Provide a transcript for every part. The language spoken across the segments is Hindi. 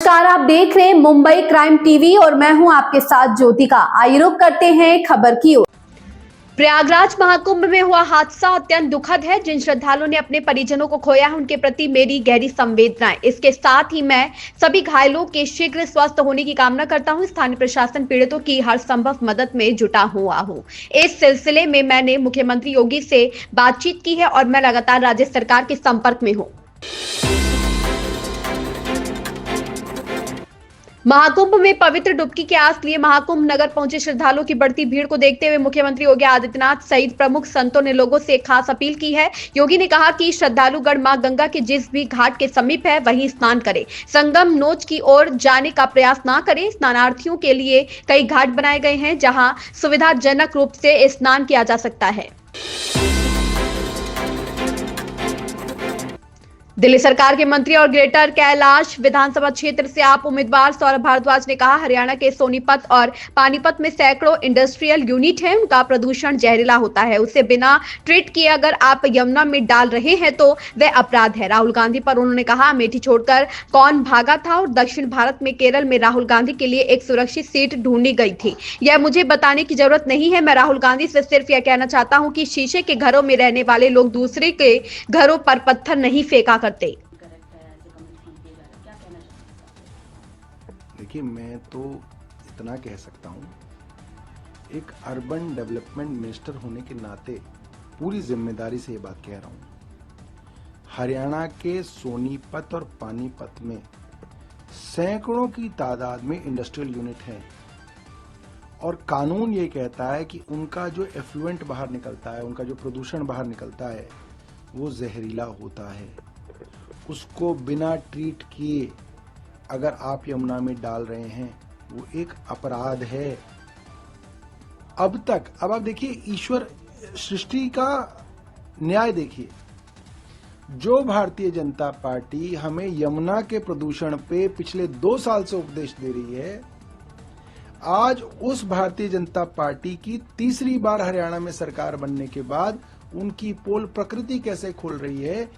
नमस्कार, आप देख रहे हैं मुंबई क्राइम टीवी और मैं हूं आपके साथ ज्योतिका। आइए रुक करते हैं खबर की ओर। प्रयागराज महाकुंभ में हुआ हादसा अत्यंत दुखद है। जिन श्रद्धालुओं ने अपने परिजनों को खोया है उनके प्रति मेरी गहरी संवेदनाएं। इसके साथ ही मैं सभी घायलों के शीघ्र स्वस्थ होने की कामना करता हूं। स्थानीय प्रशासन पीड़ितों की हर संभव मदद में जुटा हुआ हूं। इस सिलसिले में मैंने मुख्यमंत्री योगी से बातचीत की है और मैं लगातार राज्य सरकार के संपर्क में हूं। महाकुंभ में पवित्र डुबकी के आस लिए महाकुंभ नगर पहुंचे श्रद्धालुओं की बढ़ती भीड़ को देखते हुए मुख्यमंत्री योगी आदित्यनाथ सहित प्रमुख संतों ने लोगों से खास अपील की है। योगी ने कहा कि श्रद्धालुगण मां गंगा के जिस भी घाट के समीप है वहीं स्नान करें, संगम नोच की ओर जाने का प्रयास न करें। स्नानार्थियों के लिए कई घाट बनाए गए हैं जहां सुविधाजनक रूप से स्नान किया जा सकता है। दिल्ली सरकार के मंत्री और ग्रेटर कैलाश विधानसभा क्षेत्र से आप उम्मीदवार सौरभ भारद्वाज ने कहा, हरियाणा के सोनीपत और पानीपत में सैकड़ों इंडस्ट्रियल यूनिट हैं, उनका प्रदूषण जहरीला होता है। उसे बिना ट्रीट किए अगर आप यमुना में डाल रहे हैं तो वह अपराध है। राहुल गांधी पर उन्होंने कहा, अमेठी छोड़कर कौन भागा था और दक्षिण भारत में केरल में राहुल गांधी के लिए एक सुरक्षित सीट ढूंढी गई थी। यह मुझे बताने की जरूरत नहीं है। मैं राहुल गांधी से सिर्फ यह कहना चाहता हूं कि शीशे के घरों में रहने वाले लोग दूसरे के घरों पर पत्थर नहीं फेंका करते। देखिए, मैं तो इतना कह सकता हूँ, एक अर्बन डेवलपमेंट मिनिस्टर होने के नाते पूरी जिम्मेदारी से ये बात कह रहा हूँ। हरियाणा के सोनीपत और पानीपत में सैकड़ों की तादाद में इंडस्ट्रियल यूनिट हैं और कानून ये कहता है कि उनका जो एफ्लुएंट बाहर निकलता है, उनका जो प्रदूषण बाहर निकलता है वो जहरीला होता है। उसको बिना ट्रीट किए अगर आप यमुना में डाल रहे हैं वो एक अपराध है। अब आप देखिए, ईश्वर सृष्टि का न्याय देखिए। जो भारतीय जनता पार्टी हमें यमुना के प्रदूषण पे पिछले 2 साल से उपदेश दे रही है, आज उस भारतीय जनता पार्टी की तीसरी बार हरियाणा में सरकार बनने के बाद उनकी पोल प्रकृति कैसे खोल रही है।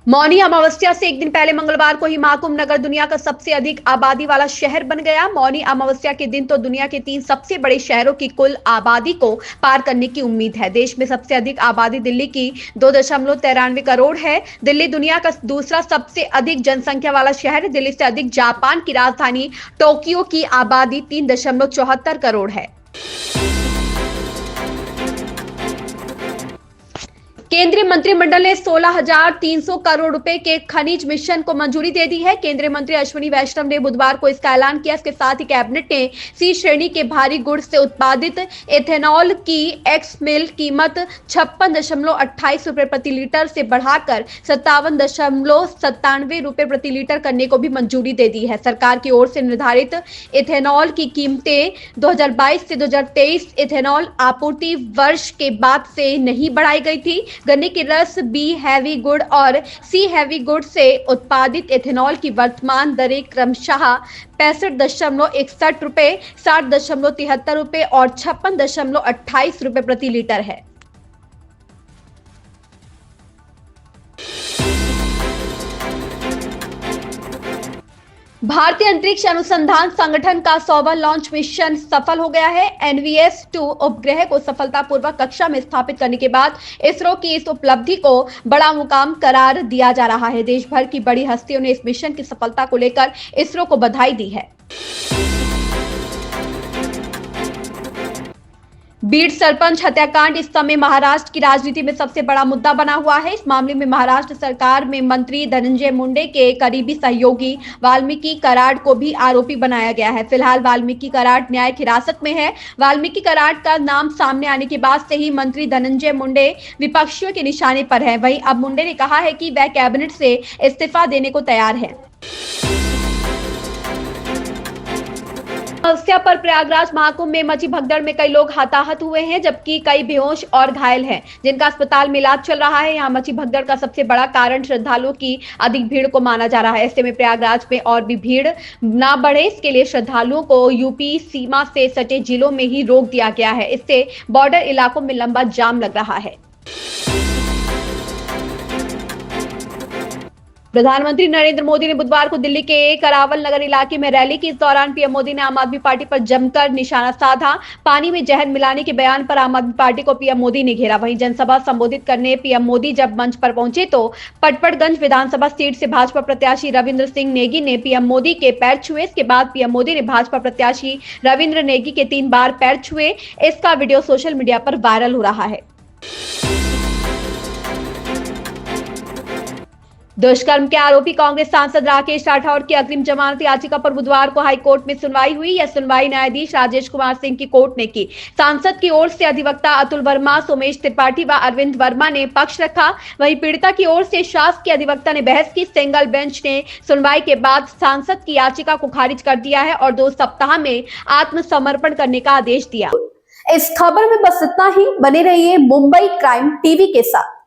मौनी अमावस्या से एक दिन पहले मंगलवार को ही महाकुंभ नगर दुनिया का सबसे अधिक आबादी वाला शहर बन गया। मौनी अमावस्या के दिन तो दुनिया के 3 सबसे बड़े शहरों की कुल आबादी को पार करने की उम्मीद है। देश में सबसे अधिक आबादी दिल्ली की 2.93 करोड़ है। दिल्ली दुनिया का दूसरा सबसे अधिक जनसंख्या वाला शहर है। दिल्ली से अधिक जापान की राजधानी टोक्यो की आबादी 3.74 करोड़ है। केंद्रीय मंत्रिमंडल ने 16,300 करोड़ रुपए के खनिज मिशन को मंजूरी दे दी है। केंद्रीय मंत्री अश्विनी वैष्णव ने बुधवार को इसका ऐलान किया। इसके साथ ही कैबिनेट ने सी श्रेणी के भारी गुड़ से उत्पादित एथेनॉल की एक्स मिल कीमत 56.28 रुपए प्रति लीटर से बढ़ाकर 57.97 रुपए प्रति लीटर करने को भी मंजूरी दे दी है। सरकार की ओर से निर्धारित एथेनॉल की कीमतें 2022 से 2023 एथेनॉल आपूर्ति वर्ष के बाद से नहीं बढ़ाई गई थी। गन्ने के रस, बी हैवी गुड़ और सी हैवी गुड़ से उत्पादित एथेनॉल की वर्तमान दरें क्रमशः 65.61 रुपए, 60.73 रुपए और 56.28 रुपए प्रति लीटर है। भारतीय अंतरिक्ष अनुसंधान संगठन का 100वां लॉन्च मिशन सफल हो गया है। NVS-2 उपग्रह को सफलतापूर्वक कक्षा में स्थापित करने के बाद इसरो की इस उपलब्धि को बड़ा मुकाम करार दिया जा रहा है। देश भर की बड़ी हस्तियों ने इस मिशन की सफलता को लेकर इसरो को बधाई दी है। बीड सरपंच हत्याकांड इस समय महाराष्ट्र की राजनीति में सबसे बड़ा मुद्दा बना हुआ है। इस मामले में महाराष्ट्र सरकार में मंत्री धनंजय मुंडे के करीबी सहयोगी वाल्मीकि कराड को भी आरोपी बनाया गया है। फिलहाल वाल्मीकि कराड न्यायिक हिरासत में है। वाल्मीकि कराड का नाम सामने आने के बाद से ही मंत्री धनंजय मुंडे विपक्षियों के निशाने पर है। वहीं अब मुंडे ने कहा है कि वह कैबिनेट से इस्तीफा देने को तैयार है। अमावस्या पर प्रयागराज महाकुंभ में मची भगदड़ में कई लोग हताहत हुए हैं, जबकि कई बेहोश और घायल हैं, जिनका अस्पताल में इलाज चल रहा है। यहाँ मची भगदड़ का सबसे बड़ा कारण श्रद्धालुओं की अधिक भीड़ को माना जा रहा है। ऐसे में प्रयागराज में और भी भीड़ ना बढ़े, इसके लिए श्रद्धालुओं को यूपी सीमा से सटे जिलों में ही रोक दिया गया है। इससे बॉर्डर इलाकों में लंबा जाम लग रहा है। प्रधानमंत्री नरेंद्र मोदी ने बुधवार को दिल्ली के करावल नगर इलाके में रैली की। इस दौरान पीएम मोदी ने आम आदमी पार्टी पर जमकर निशाना साधा। पानी में जहर मिलाने के बयान पर आम आदमी पार्टी को पीएम मोदी ने घेरा। वहीं जनसभा संबोधित करने पीएम मोदी जब मंच पर पहुंचे तो पटपड़गंज विधानसभा सीट से भाजपा प्रत्याशी रविंद्र सिंह नेगी ने पीएम मोदी के पैर छुए। इसके बाद पीएम मोदी ने भाजपा प्रत्याशी रविंद्र नेगी के 3 बार पैर छुए। इसका वीडियो सोशल मीडिया पर वायरल हो रहा है। दुष्कर्म के आरोपी कांग्रेस सांसद राकेश राठौर की अग्रिम जमानत याचिका पर बुधवार को हाईकोर्ट में सुनवाई हुई। यह सुनवाई न्यायाधीश राजेश कुमार सिंह की कोर्ट ने की। सांसद की ओर से अधिवक्ता अतुल वर्मा, सोमेश त्रिपाठी व अरविंद वर्मा ने पक्ष रखा। वहीं पीड़िता की ओर से शासकीय अधिवक्ता ने बहस की। सिंगल बेंच ने सुनवाई के बाद सांसद की याचिका को खारिज कर दिया है और 2 सप्ताह में आत्मसमर्पण करने का आदेश दिया। इस खबर में बस इतना ही। बने रहिए मुंबई क्राइम टीवी के साथ।